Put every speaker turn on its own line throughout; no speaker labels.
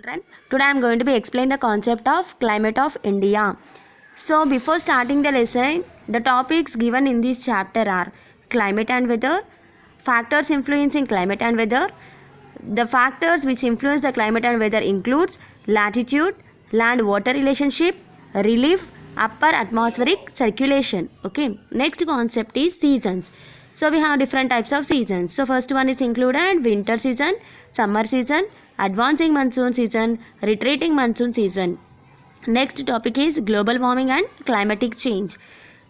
children. Today I am going to be explain the concept of climate of India. So before starting the lesson, the topics given in this chapter are climate and weather, factors influencing climate and weather. The factors which influence the climate and weather includes latitude, land-water relationship, relief, upper atmospheric circulation. Okay. Next concept is seasons. So we have different types of seasons. So first one is included winter season, summer season, advancing monsoon season, retreating monsoon season. Next topic is global warming and climatic change.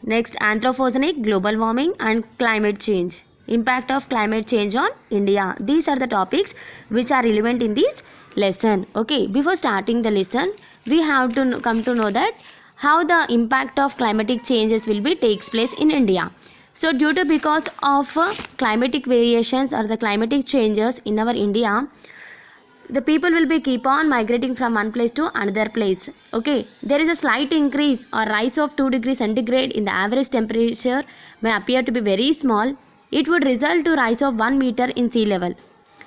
Next, anthropogenic global warming and climate change. Impact of climate change on India. These are the topics which are relevant in this lesson. Okay, before starting the lesson, we have to come to know that how the impact of climatic changes will be takes place in India. So because of climatic variations or the climatic changes in our India, the people will be keep on migrating from one place to another place. Okay, there is a slight increase or rise of 2 degrees centigrade in the average temperature may appear to be very small. It would result to rise of 1 meter in sea level.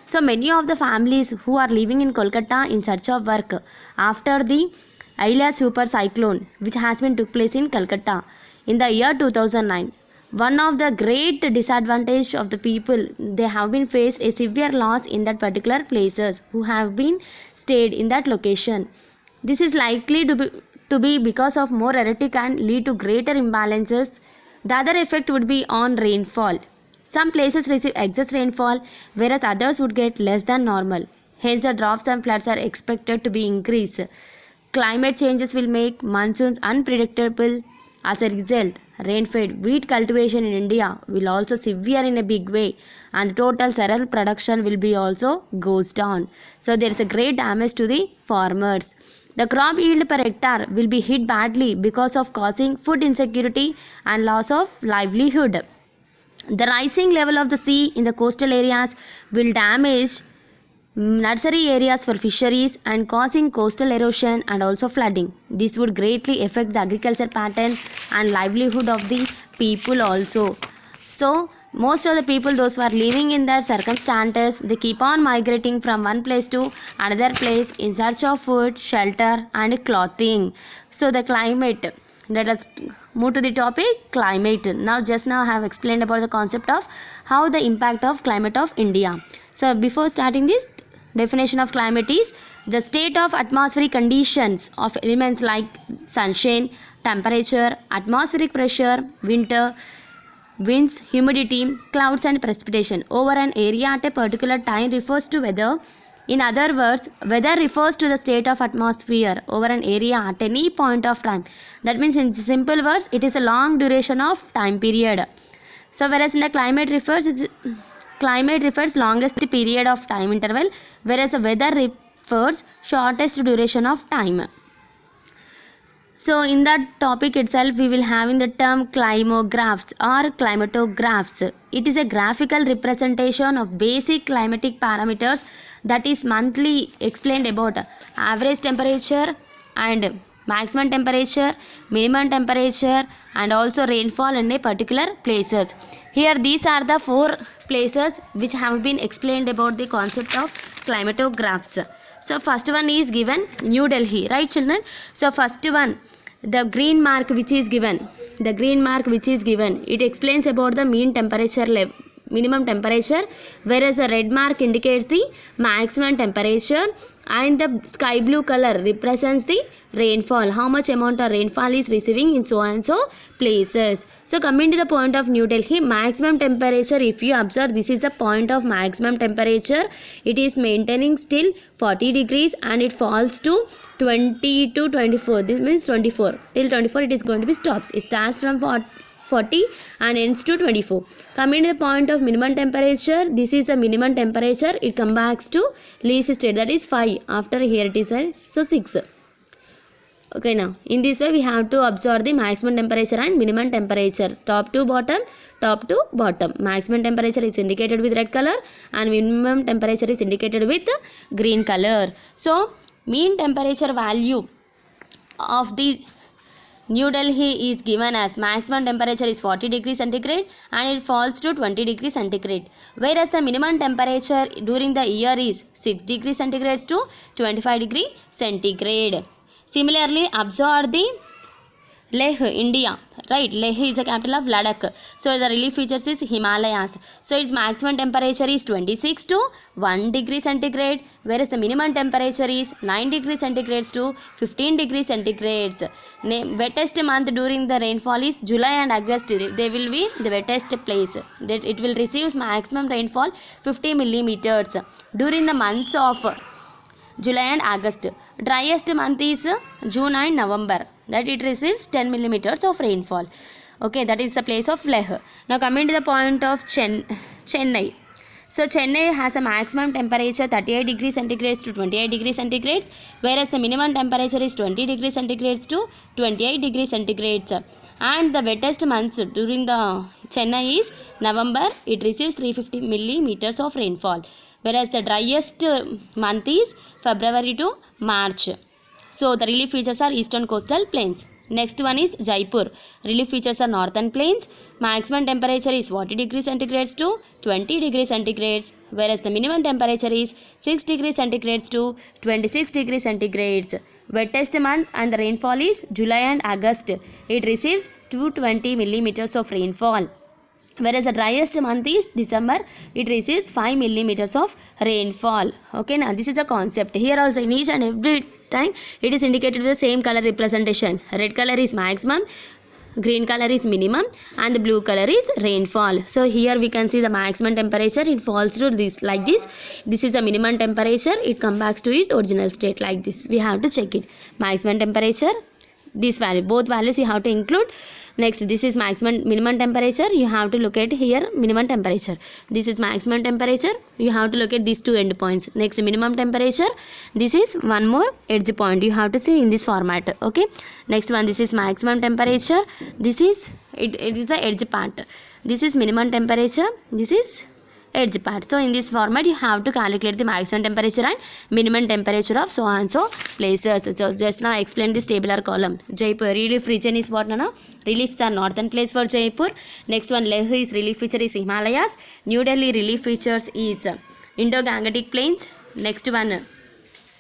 So many of the families who are living in Kolkata in search of work after the Aila super cyclone which has been took place in Calcutta in the year 2009. One of the great disadvantage of the people, they have been faced a severe loss in that particular places who have been stayed in that location. This is likely to be because of more erratic and lead to greater imbalances. The other effect would be on rainfall. Some places receive excess rainfall whereas others would get less than normal. Hence the droughts and floods are expected to be increased. Climate changes will make monsoons unpredictable. As a result, rain-fed wheat cultivation in India will also severe in a big way and the total cereal production will be also goes down. So there is a great damage to the farmers. The crop yield per hectare will be hit badly because of causing food insecurity and loss of livelihood. The rising level of the sea in the coastal areas will damage nursery areas for fisheries and causing coastal erosion and also flooding. This would greatly affect the agriculture pattern and livelihood of the people also. So most of the people, those who are living in that circumstances, they keep on migrating from one place to another place in search of food, shelter and clothing. So the climate, let us move to the topic climate. Now I have explained about the concept of how the impact of climate of India. So before starting this, definition of climate is the state of atmospheric conditions of elements like sunshine, temperature, atmospheric pressure, winds, humidity, clouds and precipitation over an area at a particular time refers to weather. In other words, weather refers to the state of atmosphere over an area at any point of time. That means in simple words, it is a long duration of time period. So whereas in the climate refers longest period of time interval, whereas the weather refers shortest duration of time. So in that topic itself, we will have in the term climographs or climatographs. It is a graphical representation of basic climatic parameters that is monthly explained about average temperature and maximum temperature, minimum temperature and also rainfall in a particular places. Here these are the 4 places which have been explained about the concept of climatographs. So first one is given New Delhi, right children? So first one, the green mark which is given, it explains about the mean temperature level, minimum temperature, whereas the red mark indicates the maximum temperature and the sky blue color represents the rainfall, how much amount of rainfall is receiving in so and so places. So coming to the point of New Delhi, maximum temperature, if you observe, this is the point of maximum temperature. It is maintaining still 40 degrees and it falls to 20 to 24. This means 24. Till 24 it is going to be stops. It starts from 40 and ends to 24. Coming to the point of minimum temperature, this is the minimum temperature. It comes back to least state, that is 5. After here it is so 6. Okay, now in this way we have to observe the maximum temperature and minimum temperature, top to bottom. Maximum temperature is indicated with red color and minimum temperature is indicated with green color. So mean temperature value of the New Delhi is given as maximum temperature is 40 degrees centigrade and it falls to 20 degrees centigrade. Whereas the minimum temperature during the year is 6 degrees centigrade to 25 degrees centigrade. Similarly, observe the Leh, India, right? Leh is the capital of Ladakh. So the relief features is Himalayas. So its maximum temperature is 26 to 1 degree centigrade, whereas the minimum temperature is 9 degrees centigrade to 15 degrees centigrade. Wettest month during the rainfall is July and August. They will be the wettest place. It will receive maximum rainfall 50 millimeters during the months of July and August. Driest month is June and November, that it receives 10 millimeters of rainfall. Okay, that is the place of Leh. Now coming to the point of Chennai. So Chennai has a maximum temperature 38 degrees centigrade to 28 degrees centigrade, whereas the minimum temperature is 20 degrees centigrade to 28 degrees centigrade. And the wettest months during the Chennai is November. It receives 350 millimeters of rainfall, whereas the driest month is February to March. So the relief features are eastern coastal plains. Next one is Jaipur. Relief features are northern plains. Maximum temperature is 40 degrees centigrade to 20 degrees centigrade, whereas the minimum temperature is 6 degrees centigrade to 26 degrees centigrade. Wettest month and the rainfall is July and August. It receives 220 millimeters of rainfall, whereas the driest month is December. It receives 5 millimeters of rainfall. Okay, now this is a concept. Here also in each and every time it is indicated with the same color representation. Red color is maximum, green color is minimum, and the blue color is rainfall. So here we can see the maximum temperature. It falls to this like this. This is the minimum temperature. It comes back to its original state like this. We have to check it. Maximum temperature, this value, both values you have to include. Next, this is maximum minimum temperature. You have to look at here minimum temperature. This is maximum temperature. You have to look at these two end points. Next, minimum temperature. This is one more edge point. You have to see in this format. Okay. Next one, this is maximum temperature. This is it is the edge part. This is minimum temperature. This is edge part. So in this format you have to calculate the maximum temperature and minimum temperature of so and so places. So just now I explain this tabular column. Jaipur relief region is what now? Reliefs are northern place for Jaipur. Next one, Leh is relief feature is Himalayas. New Delhi relief features is Indo-Gangetic plains. Next one,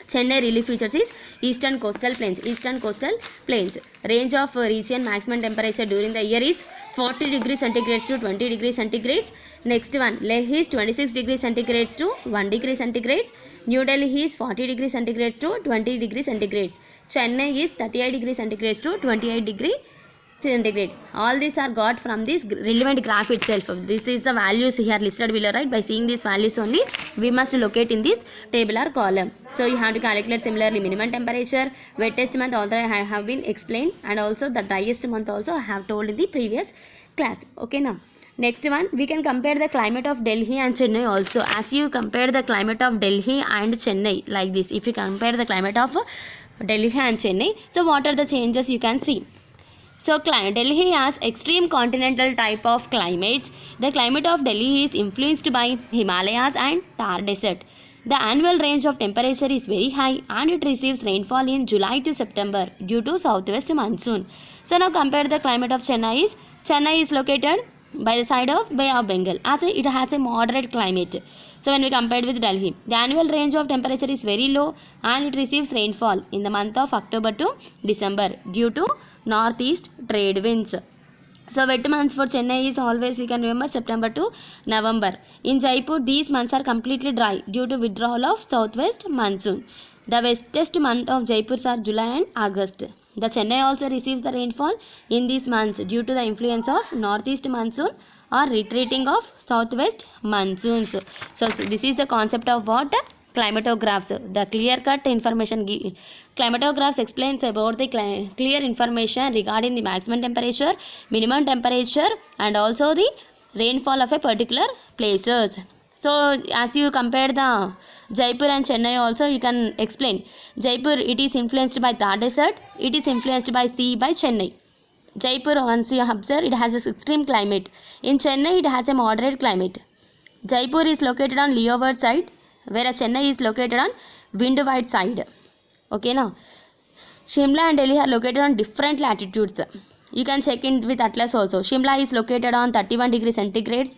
Chennai relief features is eastern coastal plains. Eastern coastal plains. Range of region maximum temperature during the year is 40 degrees centigrade to 20 degrees centigrade. Next one, Leh is 26 degrees centigrade to 1 degree centigrade. New Delhi is 40 degrees centigrade to 20 degrees centigrade. Chennai is 38 degrees centigrade to 28 degree centigrade. All these are got from this relevant graph itself. This is the values here listed below, right? By seeing these values only, we must locate in this tabular column. So you have to calculate similarly minimum temperature, wettest month although I have been explained, and also the driest month also I have told in the previous class. Okay, now next one, we can compare the climate of Delhi and Chennai also. As you compare the climate of Delhi and Chennai like this, if you compare the climate of Delhi and Chennai, so what are the changes you can see? So Delhi has extreme continental type of climate. The climate of Delhi is influenced by Himalayas and Thar Desert. The annual range of temperature is very high and it receives rainfall in July to September due to southwest monsoon. So now compare the climate of Chennai. Chennai is located by the side of Bay of Bengal, as it has a moderate climate. So when we compare with Delhi, the annual range of temperature is very low and it receives rainfall in the month of October to December due to northeast trade winds. So wet months for Chennai is always, you can remember, September to November. In Jaipur, these months are completely dry due to withdrawal of southwest monsoon. The wettest month of Jaipur are July and August. The Chennai also receives the rainfall in these months due to the influence of northeast monsoon or retreating of southwest monsoons. So this is the concept of what? Climatographs. The clear-cut information. Climatographs explains about the clear information regarding the maximum temperature, minimum temperature, and also the rainfall of a particular places. So as you compare the Jaipur and Chennai also, you can explain. Jaipur, it is influenced by Thar Desert. It is influenced by sea by Chennai. Jaipur, once you observe, it has an extreme climate. In Chennai, it has a moderate climate. Jaipur is located on leeward side, whereas Chennai is located on windward side. Okay, now Shimla and Delhi are located on different latitudes. You can check in with atlas also. Shimla is located on 31 degrees centigrade,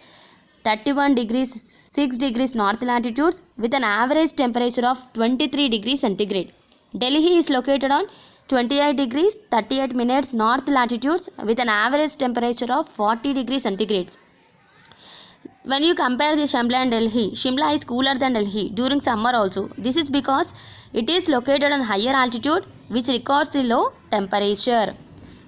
31 degrees 6 degrees north latitudes with an average temperature of 23 degrees centigrade. Delhi is located on 28 degrees 38 minutes north latitudes with an average temperature of 40 degrees centigrade. When you compare the Shimla and Delhi, Shimla is cooler than Delhi during summer also. This is because it is located on higher altitude which records the low temperature.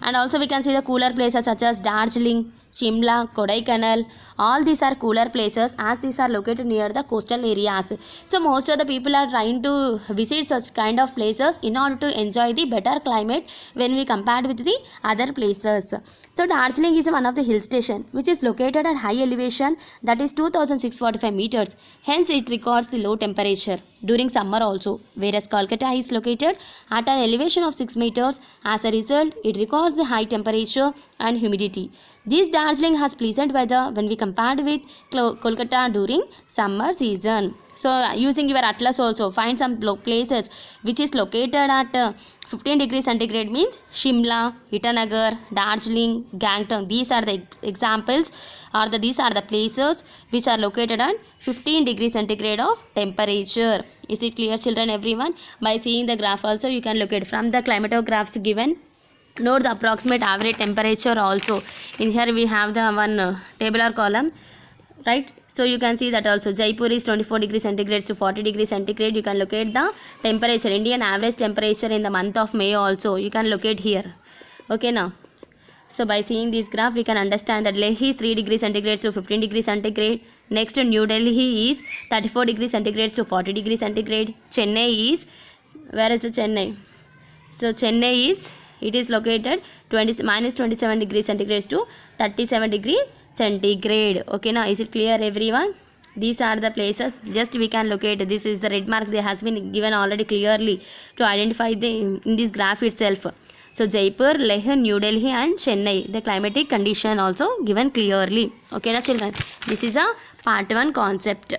And also we can see the cooler places such as Darjeeling, Shimla, Kodaikanal. All these are cooler places as these are located near the coastal areas. So most of the people are trying to visit such kind of places in order to enjoy the better climate when we compared with the other places. So Darjeeling is one of the hill station which is located at high elevation, that is 2645 meters. Hence it records the low temperature during summer also. Whereas Kolkata is located at an elevation of 6 meters. As a result, it records the high temperature and humidity. This Darjeeling has pleasant weather when we compared with Kolkata during summer season. So using your atlas also, find some places which is located at 15 degrees centigrade means Shimla, Itanagar, Darjeeling, Gangtok. These are the examples or these are the places which are located at 15 degrees centigrade of temperature. Is it clear, children, everyone? By seeing the graph also you can locate from the climatographs given. Note the approximate average temperature also. In here we have the one tabular column, right? So you can see that also Jaipur is 24 degrees centigrade to 40 degrees centigrade. You can locate the temperature, Indian average temperature in the month of May also. You can locate here. Okay now. So by seeing this graph we can understand that Delhi is 3 degrees centigrade to 15 degrees centigrade. Next New Delhi is 34 degrees centigrade to 40 degrees centigrade. Chennai is, where is the Chennai? So Chennai is, it is located minus 27 degrees centigrade to 37 degree centigrade. Okay now, is it clear, everyone? These are the places just we can locate. This is the red mark that has been given already clearly to identify in this graph itself. So Jaipur, Leh, New Delhi and Chennai, the climatic condition also given clearly. Okay now children, this is a part 1 concept.